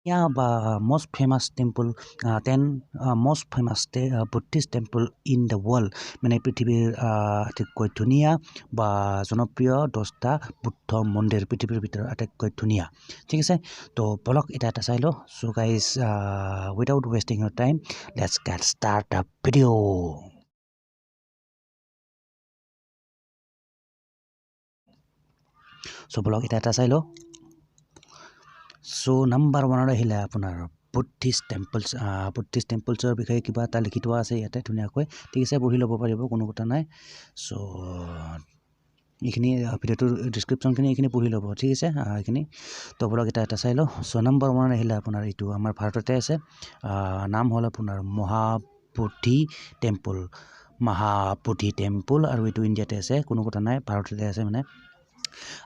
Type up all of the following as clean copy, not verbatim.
Yeah, most famous temple, 10 most famous Buddhist temple in the world মানে পৃথিৱীৰ আটাইতকৈ ধুনীয়া বা জনপ্ৰিয় 10টা বুদ্ধ মন্দিৰ পৃথিৱীৰ ভিতৰত আটাইতকৈ ধুনীয়া ঠিক আছে তো বলক এটা চাই লওঁ so guys without wasting Euro time let's gate start the video' so বলক এটা চাই লওঁ সো নাম্বাৰ 1 আহিলে আপোনাৰ বুদ্ধিষ্ট টেম্পলছৰ বিষয়ে কিবা এটা লিখি থোৱা আছে ইয়াতে ধুনীয়াকৈ ঠিক আছে পঢ়ি ল'ব পাৰিব কোনো কথা নাই সো এইখিনি ভিডিঅ'টোৰ ডিছক্ৰিপশ্যনখিনি এইখিনি পঢ়ি ল'ব ঠিক আছে এইখিনি তো বলক এটা চাই লওঁ সো নাম্বাৰ 1 আহিলে আপোনাৰ এইটো আমাৰ ভাৰততে আছে নাম হ'ল আপোনাৰ মহাবোধি টেম্পল আৰু এইটো ইণ্ডিয়াতে আছে কোনো কথা নাই ভাৰততে আছে মানে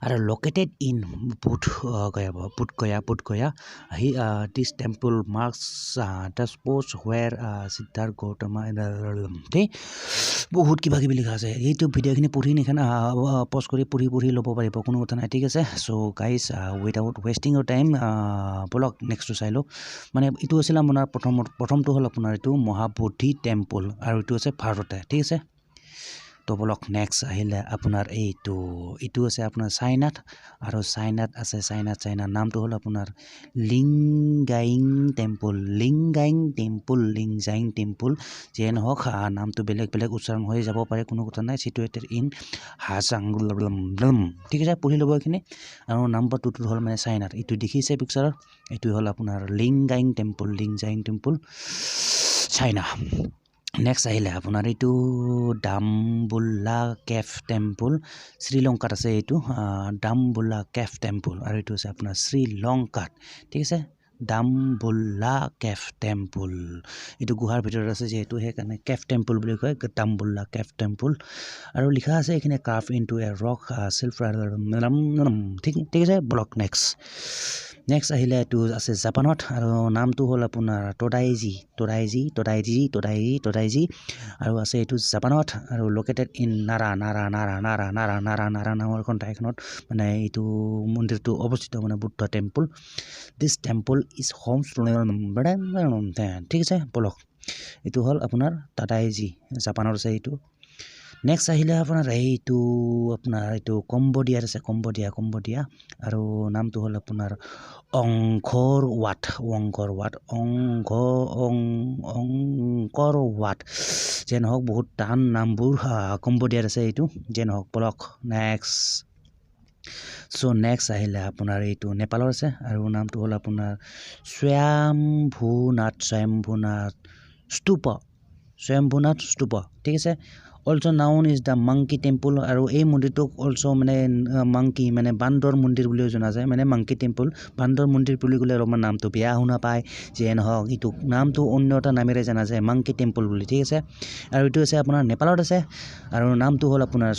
are located in Bodh Gaya. This temple marks the spot where Siddhartha Gautama বহুত কিবা কিবি লিখা আছে এইটো ভিডিঅ'খিনি পঢ়ি নিখান পজ কৰি পঢ়ি ল'ব পাৰিব কোনো কথা নাই ঠিক আছে চ' গাইজ উইদাউট ৱেষ্টিং ইউৰ টাইম বলক নেক্সটটো চাই লওঁ মানে এইটো আছিল আপোনাৰ প্ৰথমটো হ'ল আপোনাৰ এইটো মহাবোধি টেম্পল আৰু এইটো আছে ভাৰততে ঠিক আছে তো বলক নেক্সট আহিলে আপোনাৰ এইটো আছে আপোনাৰ চাইনাত আৰু চাইনাত আছে চাইনাৰ নামটো হ'ল আপোনাৰ লিংগাইং টেম্পল যিয়ে নহওক নামটো বেলেগ উচ্চাৰণ হৈ যাব পাৰে কোনো কথা নাই চিটুৱেটেড ইন হাজাংলম ঠিক আছে পঢ়ি ল'ব এইখিনি আৰু নাম্বাৰ 2 হ'ল মানে চাইনাত এইটো দেখিছে পিকচাৰত এইটো হ'ল আপোনাৰ লিংগাইং টেম্পল চাইনা নেক্সট আহিলে আপোনাৰ এইটো ডাম্বুলা কেফ টেম্পল শ্ৰীলংকাত আছে এইটো ডাম্বুলা কেফ টেম্পল আৰু এইটো আছে আপোনাৰ শ্ৰীলংকাত ঠিক আছে ডাম্বুলা কেফ টেম্পল এইটো গুহাৰ ভিতৰত আছে যিহেতু সেইকাৰণে কেফ টেম্পল বুলি কয় ডাম্বুলা কেফ টেম্পল আৰু লিখা আছে এইখিনি curve into a rock silver ঠিক আছে ব্লক নেক্সট আহিলে এইটো আছে জাপানত আৰু নামটো হ'ল আপোনাৰ টডাইজি আৰু আছে এইটো জাপানত আৰু লোকেটেড ইন নাৰা নামৰ এখন ঠাইখনত মানে এইটো মন্দিৰটো অৱস্থিত মানে Buddha temple this temple is home ঠিক আছে বলক এইটো হ'ল আপোনাৰ টাডাইজি জাপানত আছে এইটো নেক্সট আহিলে আপোনাৰ এইটো কম্বোডিয়াত আছে কম্বোডিয়া আৰু নামটো হ'ল আপোনাৰ অংকৰ ৱাট যে নহওক বহুত টান নামবোৰ কম্বোডিয়াত আছে এইটো যে নহওক বলক নেক্সট আহিলে আপোনাৰ এইটো নেপালৰ আছে আৰু নামটো হ'ল আপোনাৰ স্বয়ম্ভুনাথ স্তূপ ঠিক আছে also' noun is the monkey temple আৰু এই মন্দিৰটোক অলছ' মানে মাংকি মানে বান্দৰ মন্দিৰ বুলিও জনা যায় মানে মাংকি টেম্পল বান্দৰ মন্দিৰ বুলি ক'লে অলপমান নামটো বেয়া শুনা পায় যে নহওক এইটো নামটো অন্য এটা নামেৰে জনা যায় মাংকি টেম্পল বুলি ঠিক আছে আৰু এইটো আছে আপোনাৰ নেপালত আছে আৰু নামটো হ'ল আপোনাৰ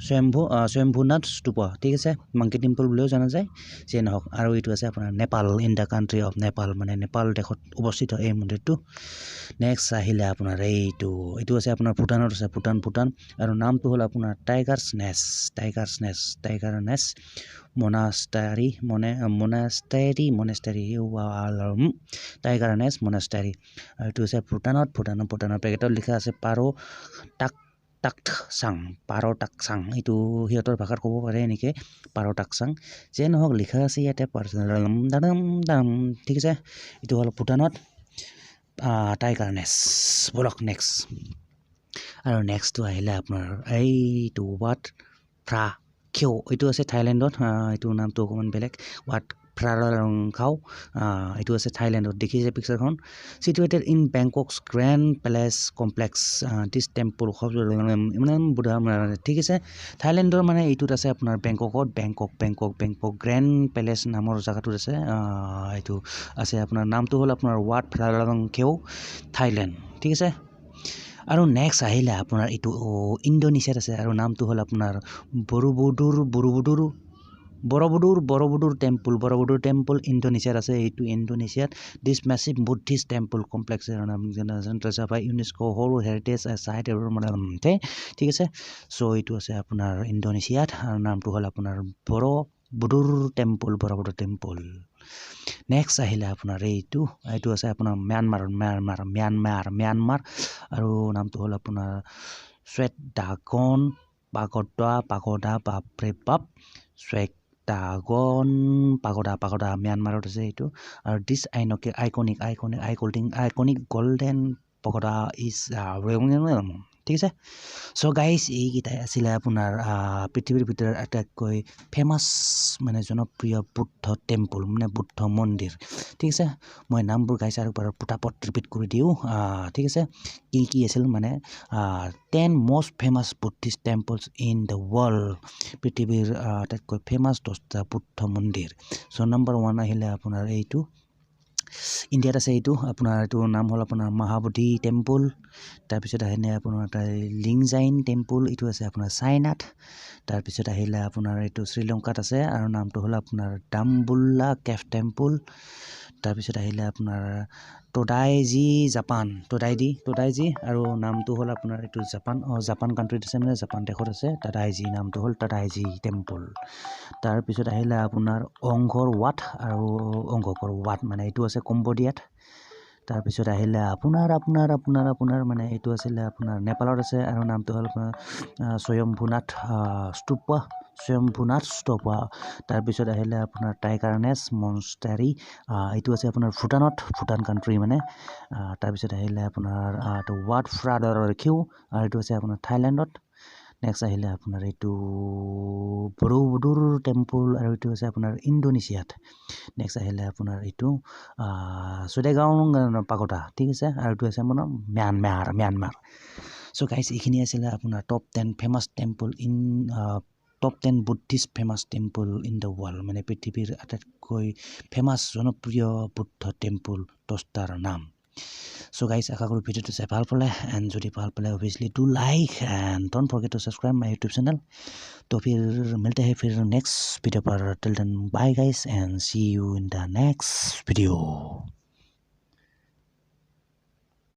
স্বয়ম্ভুনাথ স্তূপ ঠিক আছে মাংকি টেম্পল বুলিও জনা যায় যে নহওক আৰু এইটো আছে আপোনাৰ Nepal in the country of Nepal মানে নেপাল দেশত অৱস্থিত এই মন্দিৰটো নেক্সট আহিলে আপোনাৰ এইটো আছে আপোনাৰ ভূটানত আছে ভূটান আৰু নামটো হ'ল আপোনাৰ টাইগাৰ নেছ মনাষ্টাৰী টাইগাৰ নেছ মনাষ্টাৰী আৰু এইটো আছে ভূটানৰ পেকেটত লিখা আছে পাৰ' টাকচাং এইটো সিহঁতৰ ভাষাত ক'ব পাৰে এনেকৈ পাৰ' টাকচাং যে নহওক লিখা আছে ইয়াতে ঠিক আছে এইটো হ'ল ভূটানত টাইগাৰ নেছ বলক নেক্সট আৰু নেক্সটটো আহিলে আপোনাৰ এইটো ৱাট ফ্ৰা খেও এইটো আছে থাইলেণ্ডত এইটো নামটো অকণমান বেলেগ ৱাট খাও এইটো আছে থাইলেণ্ডত দেখিছে পিকচাৰখন situated in Bangkok's grand palace complex this temple ইমান বুঢ়া ঠিক আছে থাইলেণ্ডৰ মানে এইটোত আছে আপোনাৰ বেংকক গ্ৰেণ্ড পেলেচ নামৰ জেগাটোত আছে এইটো আছে আপোনাৰ নামটো হ'ল আপোনাৰ ৱাট খেও থাইলেণ্ড ঠিক আছে আৰু নেক্সট আহিলে আপোনাৰ এইটো ইণ্ডোনেছিয়াত আছে আৰু নামটো হ'ল আপোনাৰ বৰবুদুৰ টেম্পল ইণ্ডোনেছিয়াত আছে এইটো ইণ্ডোনেছিয়াত this massive Buddhist temple complex UNESCO হ'ল হেৰিটেজ চাইট ঠিক আছে চ' এইটো আছে আপোনাৰ ইণ্ডোনেছিয়াত আৰু নামটো হ'ল আপোনাৰ বুদ্ধৰ টেম্পল বৰাবুদ্ধ টেম্পল নেক্সট আহিলে আপোনাৰ এইটো আছে আপোনাৰ ম্যানমাৰ আৰু নামটো হ'ল আপোনাৰ শ্বেত ড্ৰাগন পাগোডা বাপৰে বাপ শ্বেত ড্ৰাগন পাগোডা ম্যানমাৰত আছে এইটো আৰু দিছ আইকনিক গল্ডেন পাগোডা ইজ ঠিক আছে চ' গাইজ এইকেইটাই আছিলে আপোনাৰ পৃথিৱীৰ ভিতৰত আটাইতকৈ ফেমাছ মানে জনপ্ৰিয় বুদ্ধ টেম্পল মানে বুদ্ধ মন্দিৰ ঠিক আছে মই নামবোৰ গাইছ আৰু পটাপট ৰিপিট কৰি দিওঁ ঠিক আছে কি আছিল মানে 10 most famous Buddhist temples in the world পৃথিৱীৰ আটাইতকৈ ফেমাছ 10টা বুদ্ধ মন্দিৰ চ' নম্বৰ 1 আহিলে আপোনাৰ এইটো ইণ্ডিয়াত আছে এইটো আপোনাৰ এইটো নাম হ'ল আপোনাৰ মহাবোধি টেম্পল তাৰপিছত আহিলে আপোনাৰ লিংজাইন টেম্পল এইটো আছে আপোনাৰ চাইনাত তাৰপিছত আহিলে আপোনাৰ এইটো শ্ৰীলংকাত আছে আৰু নামটো হ'ল আপোনাৰ ডাম্বুল্লা কেভ টেম্পল তাৰপিছত আহিলে আপোনাৰ ট'ডাইজি জাপান ট'ডাইজি আৰু নামটো হ'ল আপোনাৰ এইটো জাপান কাণ্ট্ৰিত আছে মানে জাপান দেশত আছে ট'ডাইজি নামটো হ'ল ট'ডাইজি টেম্পল তাৰপিছত আহিলে আপোনাৰ অংঘৰ ৱাট মানে এইটো আছে কম্বোডিয়াত তাৰপিছত আহিলে আপোনাৰ মানে এইটো আছিলে আপোনাৰ নেপালত আছে আৰু নামটো হ'ল আপোনাৰ স্বয়ম্ভুনাথ স্তূপা তাৰপিছত আহিলে আপোনাৰ টাইগাৰনেছ মনষ্টাৰী এইটো আছে আপোনাৰ ভূটান কাণ্ট্ৰি মানে তাৰপিছত আহিলে আপোনাৰ ৱাট ফ্ৰাডাৰ কিউ আৰু এইটো আছে আপোনাৰ থাইলেণ্ডত নেক্সট আহিলে আপোনাৰ এইটো বৰবুদুৰ টেম্পল আৰু এইটো আছে আপোনাৰ ইণ্ডোনেছিয়াত নেক্সট আহিলে আপোনাৰ এইটো চুডেগাঁও পাগোডা ঠিক আছে আৰু এইটো আছে আপোনাৰ ম্যানমাৰ চ' গাইজ এইখিনি আছিলে আপোনাৰ top 10 famous temple in top 10 Buddhist famous temple in the world মানে পৃথিৱীৰ আটাইতকৈ ফেমাছ জনপ্ৰিয় বুদ্ধ টেম্পল 10টাৰ নাম চ' গাইজ আশা কৰোঁ ভিডিঅ'টো চাই ভাল পালে এণ্ড যদি ভাল পালে obviously do like and don't forget to subscribe my YouTube channel तो फिर मिलते हैं फिर नेक्स्ट वीडियो पर till then bye guys and see you in the next video